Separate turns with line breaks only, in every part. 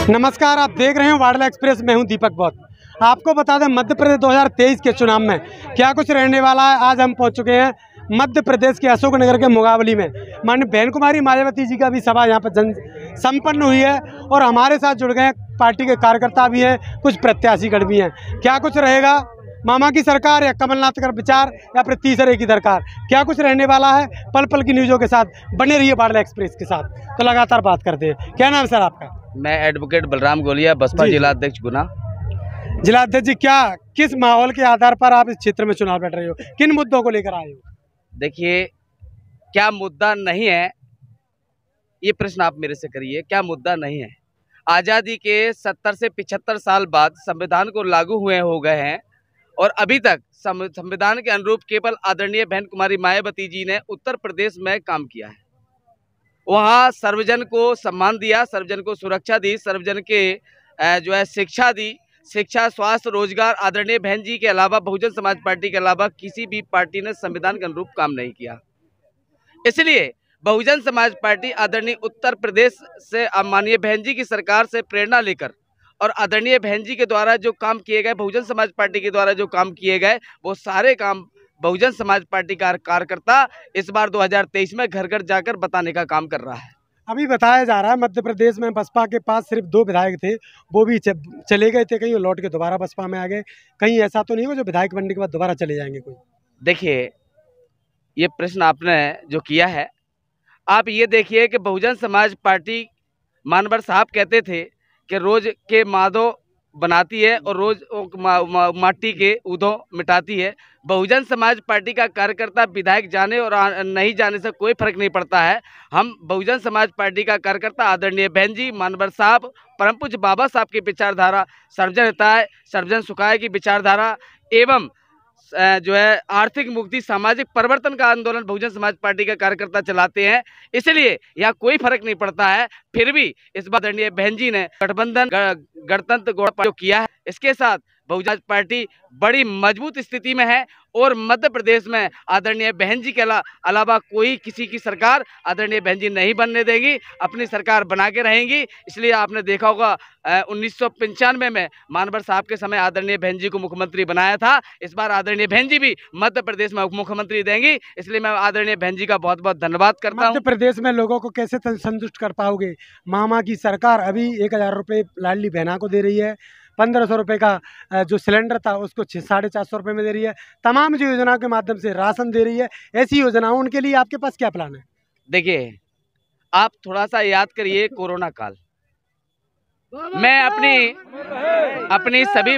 नमस्कार, आप देख रहे हैं वाडला एक्सप्रेस। मैं हूं दीपक बौद्ध। आपको बता दें, मध्य प्रदेश 2023 के चुनाव में क्या कुछ रहने वाला है। आज हम पहुंच चुके हैं मध्य प्रदेश के अशोकनगर के मुगावली में। माननीय बहन कुमारी मायावती जी का भी सभा यहां पर जन संपन्न हुई है और हमारे साथ जुड़ गए पार्टी के कार्यकर्ता भी हैं, कुछ प्रत्याशीगण भी हैं। क्या कुछ रहेगा, मामा की सरकार या कमलनाथ का विचार या फिर तीसरे की सरकार, क्या कुछ रहने वाला है। पल पल की न्यूज़ों के साथ बने रहिए वाडला एक्सप्रेस के साथ, तो लगातार बात करते हैं। क्या नाम सर आपका?
मैं एडवोकेट बलराम गोलिया, बसपा जिलाध्यक्ष गुना।
जिलाध्यक्ष जी, क्या किस माहौल के आधार पर आप इस क्षेत्र में चुनाव लड़ रहे हो, किन मुद्दों को लेकर आए हो?
देखिए, क्या मुद्दा नहीं है, ये प्रश्न आप मेरे से करिए। क्या मुद्दा नहीं है? आज़ादी के 70 से 75 साल बाद संविधान को लागू हुए हो गए हैं और अभी तक संविधान के अनुरूप केवल आदरणीय बहन कुमारी मायावती जी ने उत्तर प्रदेश में काम किया है। वहाँ सर्वजन को सम्मान दिया, सर्वजन को सुरक्षा दी, सर्वजन के जो है शिक्षा दी। शिक्षा, स्वास्थ्य, रोजगार आदरणीय बहन जी के अलावा, बहुजन समाज पार्टी के अलावा किसी भी पार्टी ने संविधान के अनुरूप काम नहीं किया। इसलिए बहुजन समाज पार्टी आदरणीय उत्तर प्रदेश से माननीय बहन जी की सरकार से प्रेरणा लेकर और आदरणीय बहन जी के द्वारा जो काम किए गए, बहुजन समाज पार्टी के द्वारा जो काम किए गए, वो सारे काम बहुजन समाज पार्टी का कार्यकर्ता इस बार 2023 में घर घर जाकर बताने का काम कर रहा है।
अभी बताया जा रहा है मध्य प्रदेश में बसपा के पास सिर्फ 2 विधायक थे, वो भी चले गए थे, कहीं लौट के दोबारा बसपा में आ गए। कहीं ऐसा तो नहीं हो जो विधायक बनने के बाद दोबारा चले जाएंगे कोई?
देखिए, ये प्रश्न आपने जो किया है, आप ये देखिए कि बहुजन समाज पार्टी, मानवर साहब कहते थे कि रोज के माधो बनाती है और रोज माटी के ऊधो मिटाती है। बहुजन समाज पार्टी का कार्यकर्ता विधायक जाने और नहीं जाने से कोई फर्क नहीं पड़ता है। हम बहुजन समाज पार्टी का कार्यकर्ता आदरणीय बहन जी, मानवर साहब, परम पूज्य बाबा साहब की विचारधारा, सर्वजन हिताय सर्वजन सुखाय की विचारधारा एवं जो है आर्थिक मुक्ति, सामाजिक परिवर्तन का आंदोलन बहुजन समाज पार्टी के कार्यकर्ता चलाते हैं। इसलिए यहाँ कोई फर्क नहीं पड़ता है। फिर भी इस बार आदरणीय बहन जी ने गठबंधन गणतंत्र जो किया है, इसके साथ बहुजन पार्टी बड़ी मजबूत स्थिति में है और मध्य प्रदेश में आदरणीय बहन जी के अलावा कोई किसी की सरकार आदरणीय बहन जी नहीं बनने देंगी, अपनी सरकार बना के रहेंगी। इसलिए आपने देखा होगा 1995 में मानवर साहब के समय आदरणीय बहन जी को मुख्यमंत्री बनाया था। इस बार आदरणीय बहन जी भी मध्य प्रदेश में उप मुख्यमंत्री देंगी। इसलिए मैं आदरणीय बहन जी का बहुत बहुत धन्यवाद करता हूँ।
मध्य प्रदेश में लोगों को कैसे संतुष्ट कर पाओगे? मामा की सरकार अभी 1000 रुपये लाडली बहना को दे रही है, 1500 रुपये का जो सिलेंडर था उसको 450 रुपये में दे रही है, तमाम जो योजनाओं के माध्यम से राशन दे रही है। ऐसी योजनाओं उनके लिए आपके पास क्या प्लान है?
देखिए, आप थोड़ा सा याद करिए कोरोना काल। मैं अपनी सभी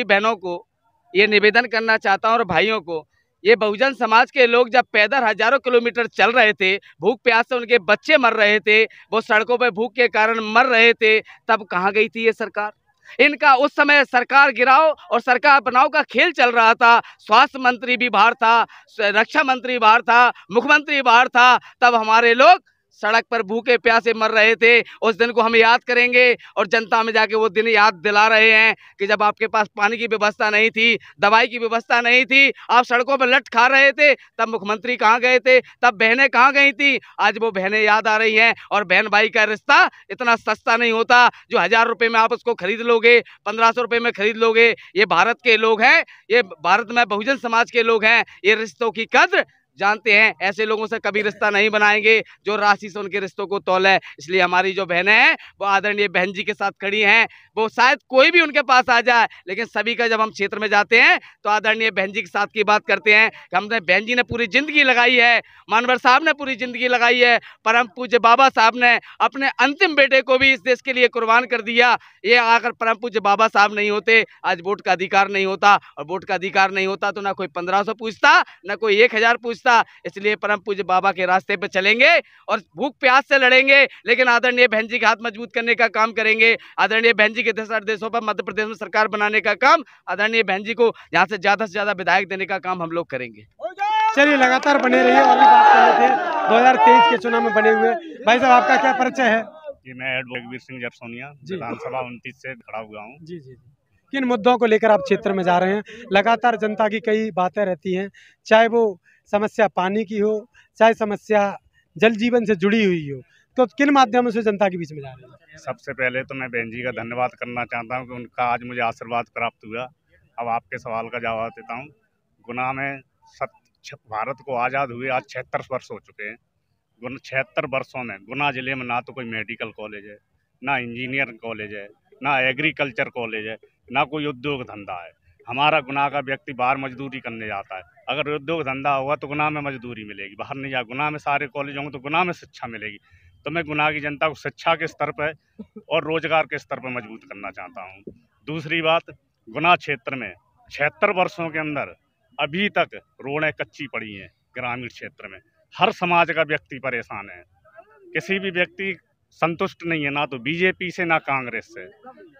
बहनों को ये निवेदन करना चाहता हूँ और भाइयों को, ये बहुजन समाज के लोग जब पैदल हजारों किलोमीटर चल रहे थे, भूख प्यास से उनके बच्चे मर रहे थे, वो सड़कों पर भूख के कारण मर रहे थे, तब कहाँ गई थी ये सरकार? इनका उस समय सरकार गिराओ और सरकार बनाओ का खेल चल रहा था। स्वास्थ्य मंत्री भी बाहर था, रक्षा मंत्री बाहर था, मुख्यमंत्री बाहर था, तब हमारे लोग सड़क पर भूखे प्यासे मर रहे थे। उस दिन को हम याद करेंगे और जनता में जाके वो दिन याद दिला रहे हैं कि जब आपके पास पानी की व्यवस्था नहीं थी, दवाई की व्यवस्था नहीं थी, आप सड़कों पर लट खा रहे थे, तब मुख्यमंत्री कहाँ गए थे, तब बहनें कहाँ गई थी? आज वो बहनें याद आ रही हैं। और बहन भाई का रिश्ता इतना सस्ता नहीं होता जो 1000 रुपये में आप उसको खरीद लोगे, 1500 रुपये में खरीद लोगे। ये भारत के लोग हैं, ये भारत में बहुजन समाज के लोग हैं, ये रिश्तों की कद्र जानते हैं। ऐसे लोगों से कभी रिश्ता नहीं बनाएंगे जो राशि से उनके रिश्तों को तौले। इसलिए हमारी जो बहनें हैं वो आदरणीय बहन जी के साथ खड़ी हैं। वो शायद कोई भी उनके पास आ जाए, लेकिन सभी का जब हम क्षेत्र में जाते हैं तो आदरणीय बहन जी के साथ की बात करते हैं कि हमने बहन जी ने पूरी जिंदगी लगाई है, मानवर साहब ने पूरी जिंदगी लगाई है, परम पूज्य बाबा साहब ने अपने अंतिम बेटे को भी इस देश के लिए कुर्बान कर दिया। ये अगर परम पूज्य बाबा साहब नहीं होते, आज वोट का अधिकार नहीं होता, और वोट का अधिकार नहीं होता तो ना कोई 1500 पूछता, ना कोई 1000 पूछता। इसलिए परम पूज्य बाबा के रास्ते पे चलेंगे और भूख प्यास से लड़ेंगे, लेकिन आदरणीय बहन जी के हाथ मजबूत करने का काम करेंगे। आदरणीय बहन जी के निर्देशों पर मध्य प्रदेश में सरकार बनाने का काम, आदरणीय बहन जी को यहाँ से ज्यादा विधायक देने का काम हम लोग करेंगे।
चलिए, लगातार बने रहिए। और भी बात कर रहे थे 2023 के चुनाव में बने हुए भाई साहब, आपका क्या परिचय है?
जी, मैं एडवोकेट वीर सिंह जरसोनिया, विधानसभा 29 से खड़ा हुआ हूँ।
जी जी। किन मुद्दों को लेकर आप क्षेत्र में जा रहे हैं? लगातार जनता की कई बातें रहती हैं, चाहे वो समस्या पानी की हो, चाहे समस्या जल जीवन से जुड़ी हुई हो, तो किन माध्यमों से जनता के बीच में जा रहे हैं?
सबसे पहले तो मैं बहन जी का धन्यवाद करना चाहता हूँ कि उनका आज मुझे आशीर्वाद प्राप्त हुआ। अब आपके सवाल का जवाब देता हूँ। गुना में भारत को आज़ाद हुए आज 76 वर्ष हो चुके हैं। 76 वर्षों में गुना जिले में ना तो कोई मेडिकल कॉलेज है, ना इंजीनियरिंग कॉलेज है, ना एग्रीकल्चर कॉलेज है, ना कोई उद्योग धंधा है। हमारा गुना का व्यक्ति बाहर मजदूरी करने जाता है। अगर उद्योग धंधा हुआ तो गुना में मजदूरी मिलेगी, बाहर नहीं जा। गुना में सारे कॉलेज होंगे तो गुना में शिक्षा मिलेगी। तो मैं गुना की जनता को शिक्षा के स्तर पर और रोजगार के स्तर पर मजबूत करना चाहता हूँ। दूसरी बात, गुना क्षेत्र में 76 वर्षों के अंदर अभी तक रोडें कच्ची पड़ी हैं। ग्रामीण क्षेत्र में हर समाज का व्यक्ति परेशान है, किसी भी व्यक्ति संतुष्ट नहीं है, ना तो बीजेपी से ना कांग्रेस से।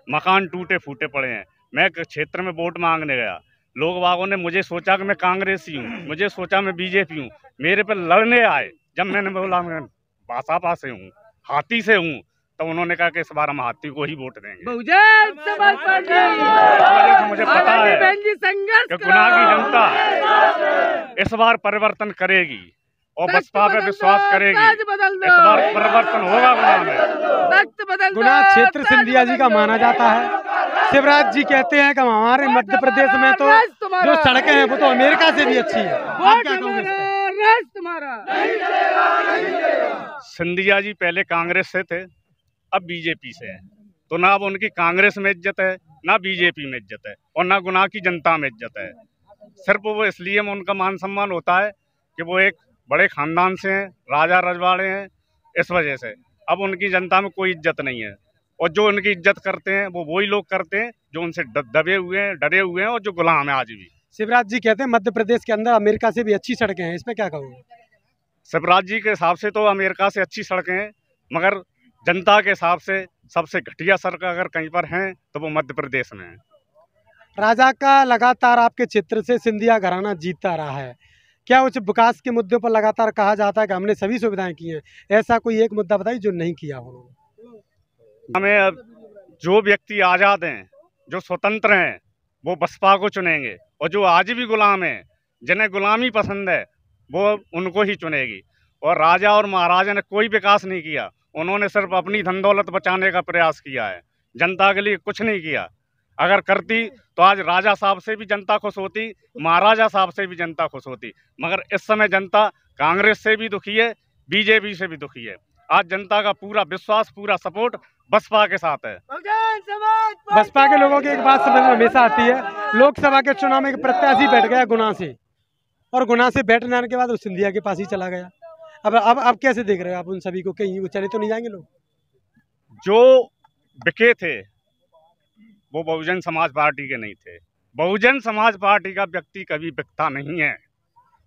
मकान टूटे फूटे पड़े हैं। मैं क्षेत्र में वोट मांगने गया, लोग बागों ने मुझे सोचा कि मैं कांग्रेसी हूँ, मुझे सोचा मैं बीजेपी हूँ, मेरे पर लड़ने आए। जब मैंने बोला मैं भाजपा से हूँ, हाथी से हूँ, तो उन्होंने कहा कि इस बार हम हाथी को ही वोट देंगे।
बहुजन समाज पार्टी
मुझे पता है कि गुना की जनता इस बार परिवर्तन करेगी और बसपा पे विश्वास करेगी। इस बार परिवर्तन होगा गुना में।
गुना क्षेत्र सिंधिया जी का माना जाता है। शिवराज जी कहते हैं कि हमारे मध्य प्रदेश में तो जो सड़कें हैं वो तो अमेरिका से भी अच्छी है। आप क्या कहोगे इस पर?
सिंधिया जी पहले कांग्रेस से थे, अब बीजेपी से हैं। तो ना अब उनकी कांग्रेस में इज्जत है, ना बीजेपी में इज्जत है, और ना गुना की जनता में इज्जत है। सिर्फ वो इसलिए उनका मान सम्मान होता है कि वो एक बड़े खानदान से हैं, राजा रजवाड़े हैं, इस वजह से। अब उनकी जनता में कोई इज्जत नहीं है, और जो उनकी इज्जत करते हैं वो वही लोग करते हैं जो उनसे दबे हुए हैं, डरे हुए हैं, और जो गुलाम है आज भी।
शिवराज जी कहते हैं मध्य प्रदेश के अंदर अमेरिका से भी अच्छी सड़कें हैं, इस पे क्या कहोगे?
शिवराज जी के हिसाब से तो अमेरिका से अच्छी सड़कें हैं, मगर जनता के हिसाब से सबसे घटिया सड़क अगर कहीं पर हैं तो वो मध्य प्रदेश में है।
राजा का लगातार आपके क्षेत्र से सिंधिया घराना जीतता रहा है। क्या उस विकास के मुद्दों पर लगातार कहा जाता है कि हमने सभी सुविधाएं की हैं? ऐसा कोई एक मुद्दा बताइए जो नहीं किया हो।
हमें अब जो व्यक्ति आज़ाद हैं, जो स्वतंत्र हैं, वो बसपा को चुनेंगे, और जो आज भी गुलाम हैं, जिन्हें गुलामी पसंद है, वो उनको ही चुनेगी। और राजा और महाराजा ने कोई विकास नहीं किया, उन्होंने सिर्फ अपनी धन दौलत बचाने का प्रयास किया है, जनता के लिए कुछ नहीं किया। अगर करती तो आज राजा साहब से भी जनता खुश होती, महाराजा साहब से भी जनता खुश होती। मगर इस समय जनता कांग्रेस से भी दुखी है, बीजेपी से भी दुखी है। आज जनता का पूरा विश्वास, पूरा सपोर्ट बसपा के साथ है।
बसपा के लोगों की एक बात समझ में हमेशा आती है, लोकसभा के चुनाव में एक प्रत्याशी बैठ गया गुना से, और गुना से बैठने आने के बाद वो सिंधिया के पास ही चला गया। अब कैसे देख रहे हो आप उन सभी को? कहीं वो चले तो नहीं जाएंगे लोग?
जो बिके थे वो बहुजन समाज पार्टी के नहीं थे। बहुजन समाज पार्टी का व्यक्ति कभी बिकता नहीं है,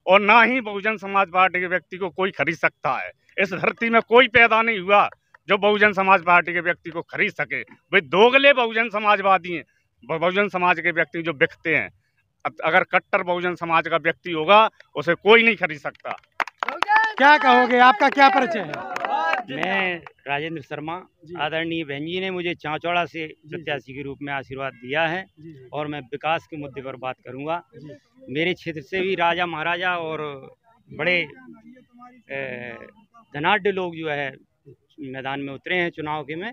और ना ही बहुजन समाज पार्टी के व्यक्ति को कोई खरीद सकता है। इस धरती में कोई पैदा नहीं हुआ जो बहुजन समाज पार्टी के व्यक्ति को खरीद सके। वे दोगले बहुजन समाजवादी हैं, बहुजन समाज के व्यक्ति जो बिकते हैं। अगर कट्टर बहुजन समाज का व्यक्ति होगा उसे कोई नहीं खरीद सकता।
क्या कहोगे, आपका क्या परिचय है?
मैं राजेंद्र शर्मा। आदरणीय बहन जी ने मुझे चांचौड़ा से प्रत्याशी के रूप में आशीर्वाद दिया है, और मैं विकास के मुद्दे पर बात करूंगा। मेरे क्षेत्र से भी राजा महाराजा और बड़े धनाढ़ लोग जो है मैदान में उतरे हैं चुनाव के में,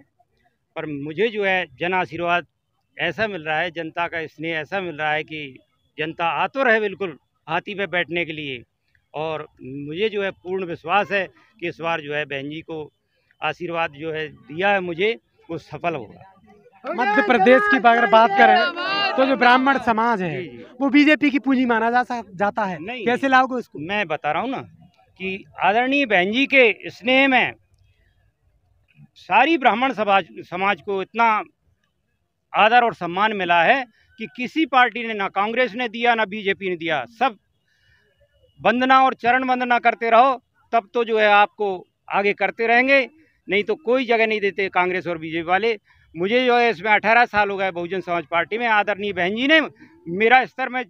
पर मुझे जो है जन आशीर्वाद ऐसा मिल रहा है, जनता का स्नेह ऐसा मिल रहा है कि जनता आ तो रहे बिल्कुल हाथी पे बैठने के लिए, और मुझे जो है पूर्ण विश्वास है कि इस बार जो है बहन जी को आशीर्वाद जो है दिया है मुझे, वो सफल होगा।
मध्य प्रदेश की अगर बात करें तो जो ब्राह्मण समाज है वो बीजेपी की पूंजी माना जाता है, कैसे लाओगे उसको?
मैं बता रहा हूँ ना कि आदरणीय बहन जी के स्नेह में सारी ब्राह्मण समाज को इतना आदर और सम्मान मिला है कि किसी पार्टी ने, ना कांग्रेस ने दिया ना बीजेपी ने दिया। सब वंदना और चरण वंदना करते रहो, तब तो जो है आपको आगे करते रहेंगे, नहीं तो कोई जगह नहीं देते कांग्रेस और बीजेपी वाले। मुझे जो है इसमें 18 साल हो गए बहुजन समाज पार्टी में। आदरणीय बहन जी ने मेरा स्तर में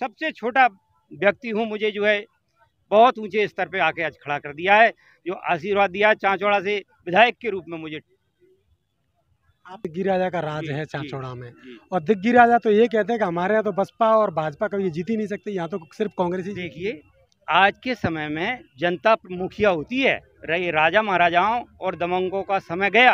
सबसे छोटा व्यक्ति हूँ, मुझे जो है बहुत ऊंचे स्तर पे आके आज खड़ा कर दिया है, जो आशीर्वाद दिया चांचौड़ा से विधायक के रूप में मुझे।
आप दिग्गी राजा का राज है चांचौड़ा में, और दिग्गी राजा तो ये कहते हैं कि हमारे यहाँ तो बसपा और भाजपा कभी जीत ही नहीं सकते, यहाँ तो सिर्फ कांग्रेस ही।
देखिए आज के समय में जनता मुखिया होती है, रही राजा महाराजाओं और दबंगों का समय गया,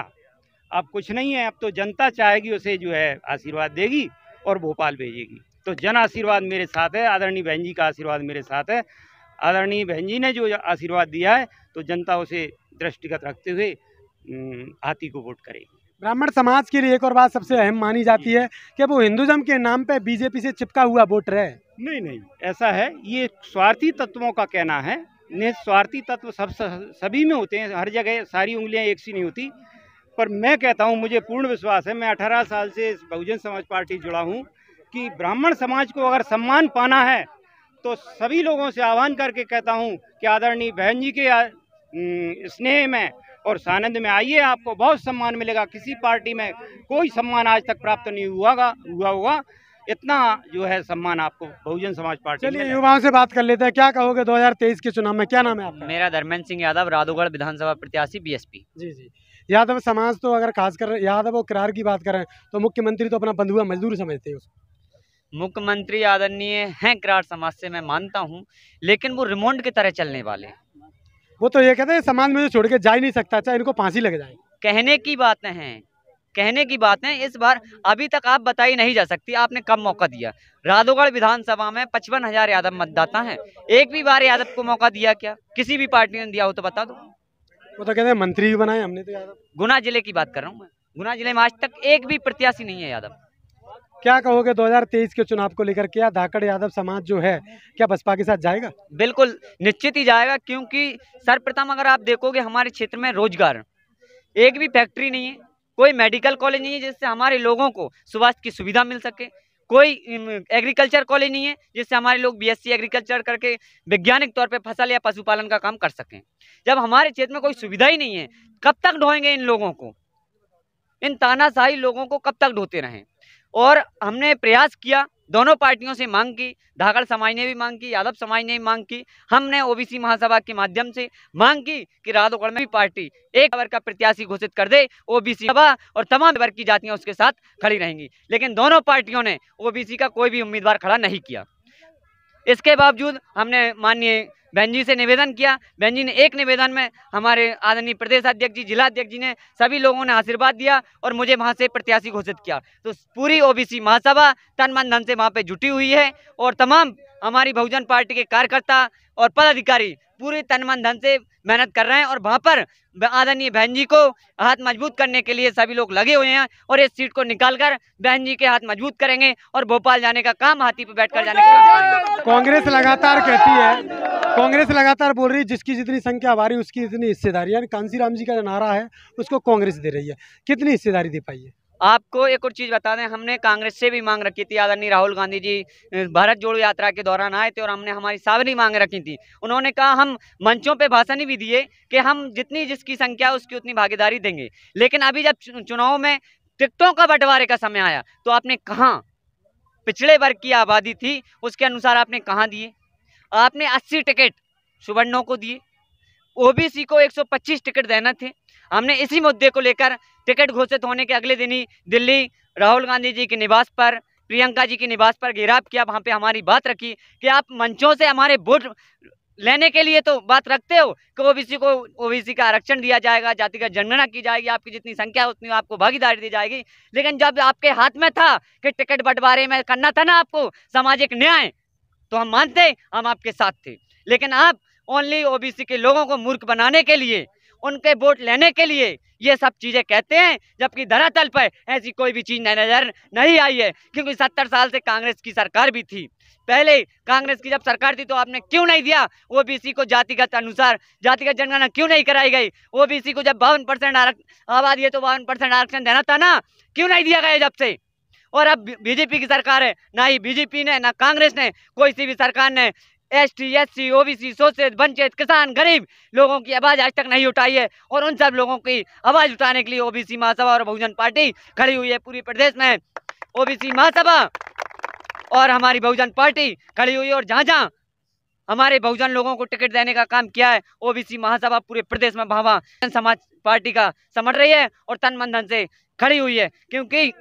अब कुछ नहीं है। अब तो जनता चाहेगी उसे जो है आशीर्वाद देगी और भोपाल भेजेगी। तो जन आशीर्वाद मेरे साथ है, आदरणीय बहन जी का आशीर्वाद मेरे साथ है। आदरणीय बहन जी ने जो आशीर्वाद दिया है तो जनता उसे दृष्टिगत रखते हुए हाथी को वोट करेगी।
ब्राह्मण समाज के लिए एक और बात सबसे अहम मानी जाती है कि वो हिंदुज़म के नाम पे बीजेपी से चिपका हुआ वोटर है।
नहीं, ऐसा है, ये स्वार्थी तत्वों का कहना है। निस्वार्थी तत्व सभी में होते हैं, हर जगह सारी उंगलियां एक सी नहीं होती। पर मैं कहता हूं, मुझे पूर्ण विश्वास है, मैं 18 साल से बहुजन समाज पार्टी जुड़ा हूं, कि ब्राह्मण समाज को अगर सम्मान पाना है तो सभी लोगों से आह्वान करके कहता हूं कि आदरणीय बहन जी के स्नेह में और सानंद में आइए, आपको बहुत सम्मान मिलेगा। किसी पार्टी में कोई सम्मान आज तक प्राप्त नहीं हुआ होगा, इतना जो है सम्मान आपको बहुजन समाज पार्टी।
चलिए युवाओं से बात कर लेते हैं, क्या कहोगे 2023 के चुनाव में? क्या नाम है आपका?
मेरा धर्मेंद्र सिंह यादव, राधोगढ़ विधानसभा प्रत्याशी बीएसपी।
जी। यादव समाज तो अगर खासकर यादव और किरार की बात करें तो मुख्यमंत्री तो अपना बंधुआ मजदूर समझते हैं उसको।
मुख्यमंत्री आदरणीय हैं किरार समाज से, मैं मानता हूं, लेकिन वो रिमोट की तरह चलने वाले हैं।
वो तो ये कहते हैं समाज में जो छोड़ के जा ही नहीं सकता, चाहे इनको फांसी लग जाए।
कहने की बातें हैं। इस बार अभी तक आप बताई नहीं जा सकती आपने कब मौका दिया। राधोगढ़ विधानसभा में 55,000 यादव मतदाता हैं, एक भी बार यादव को मौका दिया क्या? किसी भी पार्टी ने दिया हो तो बता दो।
वो तो कहते हैं मंत्री भी बनाए हमने तो यादव।
गुना जिले की बात कर रहा हूँ मैं, गुना जिले में आज तक एक भी प्रत्याशी नहीं है यादव।
क्या कहोगे 2023 के चुनाव को लेकर? क्या धाकड़ यादव समाज जो है क्या बसपा के साथ जाएगा?
बिल्कुल निश्चित ही जाएगा, क्योंकि सर्वप्रथम अगर आप देखोगे हमारे क्षेत्र में रोजगार, एक भी फैक्ट्री नहीं है, कोई मेडिकल कॉलेज नहीं है जिससे हमारे लोगों को स्वास्थ्य की सुविधा मिल सके, कोई एग्रीकल्चर कॉलेज नहीं है जिससे हमारे लोग बीएससी एग्रीकल्चर करके वैज्ञानिक तौर पे फसल या पशुपालन का काम कर सकें। जब हमारे क्षेत्र में कोई सुविधा ही नहीं है, कब तक ढोएंगे इन लोगों को? इन तानाशाही लोगों को कब तक ढोते रहें? और हमने प्रयास किया, दोनों पार्टियों से मांग की, धाकड़ समाज ने भी मांग की, यादव समाज ने भी मांग की, हमने ओबीसी महासभा के माध्यम से मांग की कि राधोगढ़ में भी पार्टी एक वर्ग का प्रत्याशी घोषित कर दे, ओबीसी सभा और तमाम वर्ग की जातियां उसके साथ खड़ी रहेंगी। लेकिन दोनों पार्टियों ने ओबीसी का कोई भी उम्मीदवार खड़ा नहीं किया। इसके बावजूद हमने माननीय बहन जी से निवेदन किया, बहन जी ने एक निवेदन में हमारे आदरणीय प्रदेश अध्यक्ष जी, जिला अध्यक्ष जी ने, सभी लोगों ने आशीर्वाद दिया और मुझे वहां से प्रत्याशी घोषित किया। तो पूरी ओबीसी महासभा तन मन धन से वहां पे जुटी हुई है और तमाम हमारी बहुजन पार्टी के कार्यकर्ता और पदाधिकारी पूरी तन मन धन से मेहनत कर रहे हैं और वहां पर आदरणीय बहन जी को हाथ मजबूत करने के लिए सभी लोग लगे हुए हैं और इस सीट को निकालकर बहन जी के हाथ मजबूत करेंगे और भोपाल जाने का काम, हाथी पर बैठकर जाने का।
कांग्रेस लगातार कहती है, कांग्रेस लगातार बोल रही है जिसकी जितनी संख्या हमारी उसकी इतनी हिस्सेदारी, यानी कांसीराम जी का जो नारा है उसको कांग्रेस दे रही है, कितनी हिस्सेदारी दे पाई है?
आपको एक और चीज़ बता दें, हमने कांग्रेस से भी मांग रखी थी। आदरणीय राहुल गांधी जी भारत जोड़ो यात्रा के दौरान आए थे और हमने हमारी सारी मांग रखी थी। उन्होंने कहा, हम मंचों पे भाषण भी दिए कि हम जितनी जिसकी संख्या उसकी उतनी भागीदारी देंगे। लेकिन अभी जब चुनाव में टिकटों का बंटवारे का समय आया तो आपने कहाँ पिछड़े वर्ग की आबादी थी उसके अनुसार आपने कहाँ दिए? आपने 80 टिकट सुवर्णों को दिए, ओबीसी को 125 टिकट देना थे। हमने इसी मुद्दे को लेकर टिकट घोषित होने के अगले दिन ही दिल्ली राहुल गांधी जी के निवास पर, प्रियंका जी के निवास पर घेराव किया। वहां पे हमारी बात रखी कि आप मंचों से हमारे वोट लेने के लिए तो बात रखते हो कि ओबीसी को ओबीसी का आरक्षण दिया जाएगा, जातिगत जनगणना की जाएगी, आपकी जितनी संख्या है उतनी आपको भागीदारी दी जाएगी। लेकिन जब आपके हाथ में था कि टिकट बंटवारे में करना था ना आपको सामाजिक न्याय, तो हम मानते, हम आपके साथ थे। लेकिन आप ओनली ओबीसी के लोगों को मूर्ख बनाने के लिए, उनके वोट लेने के लिए ये सब चीजें कहते हैं, जबकि धरातल पर ऐसी कोई भी चीज नजर नहीं आई है। क्योंकि 70 साल से कांग्रेस की सरकार भी थी, पहले कांग्रेस की जब सरकार थी तो आपने क्यों नहीं दिया ओबीसी को जातिगत अनुसार, जातिगत जनगणना क्यों नहीं कराई गई? ओबीसी को जब 52% आबादी है तो 52% आरक्षण देना था ना, क्यों नहीं दिया गया जब से? और अब बीजेपी की सरकार है, ना ही बीजेपी ने ना कांग्रेस ने, कोई सी भी सरकार ने एसटी, एससी, ओबीसी, शोषित, वंचित, किसान, गरीब लोगों की आवाज आज तक नहीं उठाई है। और उन सब लोगों की आवाज उठाने के लिए ओबीसी महासभा और बहुजन पार्टी खड़ी हुई है। पूरी प्रदेश में ओबीसी महासभा और हमारी बहुजन पार्टी खड़ी हुई है और जहाँ जहाँ हमारे बहुजन लोगों को टिकट देने का काम किया है, ओबीसी महासभा पूरे प्रदेश में भावा समाज पार्टी का समझ रही है और तन मन धन से खड़ी हुई है। क्योंकि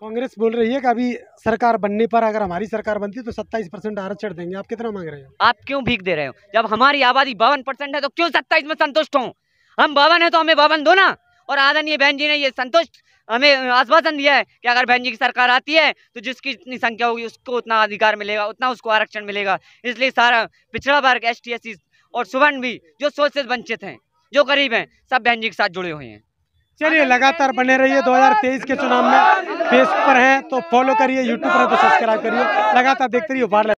कांग्रेस बोल रही है कि अभी सरकार बनने पर अगर हमारी सरकार बनती तो 27% आरक्षण देंगे। आप कितना मांग रहे हो?
आप क्यों भीख दे रहे हो? जब हमारी आबादी 52% है तो क्यों 27 में संतुष्ट हो? हम 52 है तो हमें 52 दो ना। और आदरणीय बहन जी ने ये संतुष्ट हमें आश्वासन दिया है कि अगर बहन जी की सरकार आती है तो जिसकी इतनी संख्या होगी उसको उतना अधिकार मिलेगा, उतना उसको आरक्षण मिलेगा। इसलिए सारा पिछड़ा वर्ग, ST SC और सुवर्ण भी जो सोच से वंचित हैं, जो गरीब हैं, सब बहन जी के साथ जुड़े हुए हैं।
चलिए लगातार बने रहिए। 2023 के चुनाव में फेसबुक पर हैं तो फॉलो करिए, यूट्यूब पर है तो सब्सक्राइब करिए। लगातार देखते रहिए वार्ड।